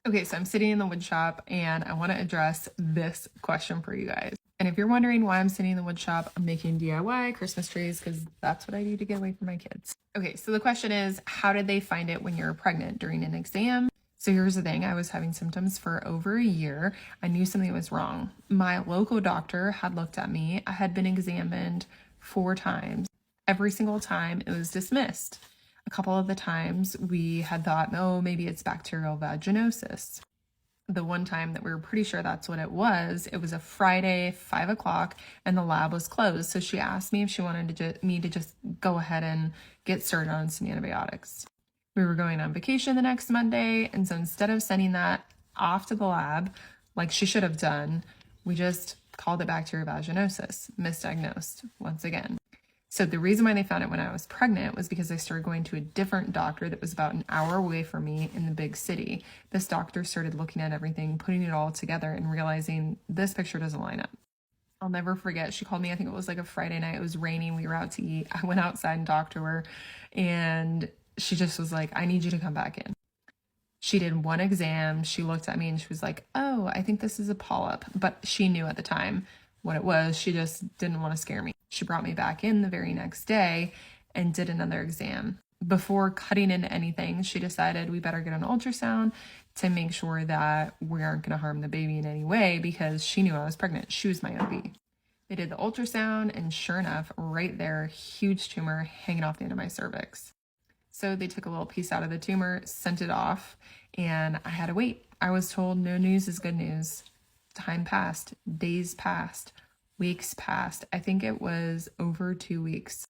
Okay, so I'm sitting in the wood shop and I want to address this question for you guys. And if you're wondering why I'm sitting in the wood shop, I'm making DIY Christmas trees because that's what I do to get away from my kids. Okay, so the question is, how did they find it when you're pregnant during an exam? So here's the thing, I was having symptoms for over a year. I knew something was wrong. My local doctor had looked at me. I had been examined 4 times. Every single time it was dismissed. A couple of the times we had thought, oh, maybe it's bacterial vaginosis. The one time that we were pretty sure that's what it was a Friday, 5 o'clock, and the lab was closed. So she asked me if she wanted me to just go ahead and get started on some antibiotics. We were going on vacation the next Monday, and so instead of sending that off to the lab like she should have done, we just called it bacterial vaginosis, misdiagnosed once again. So the reason why they found it when I was pregnant was because I started going to a different doctor that was about an hour away from me in the big city. This doctor started looking at everything, putting it all together, and realizing this picture doesn't line up. I'll never forget. She called me, I think it was like a Friday night. It was raining. We were out to eat. I went outside and talked to her, and she just was like, I need you to come back in. She did one exam. She looked at me and she was like, oh, I think this is a polyp. But she knew at the time what it was. She just didn't want to scare me. She brought me back in the very next day and did another exam. Before cutting into anything, she decided we better get an ultrasound to make sure that we aren't going to harm the baby in any way because she knew I was pregnant. She was my OB. They did the ultrasound, and sure enough, right there, huge tumor hanging off the end of my cervix. So they took a little piece out of the tumor, sent it off, and I had to wait. I was told no news is good news. Time passed, days passed, weeks passed. I think it was over 2 weeks.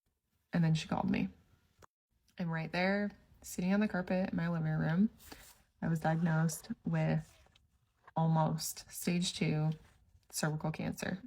And then she called me. I'm right there, sitting on the carpet in my living room. I was diagnosed with almost stage 2 cervical cancer.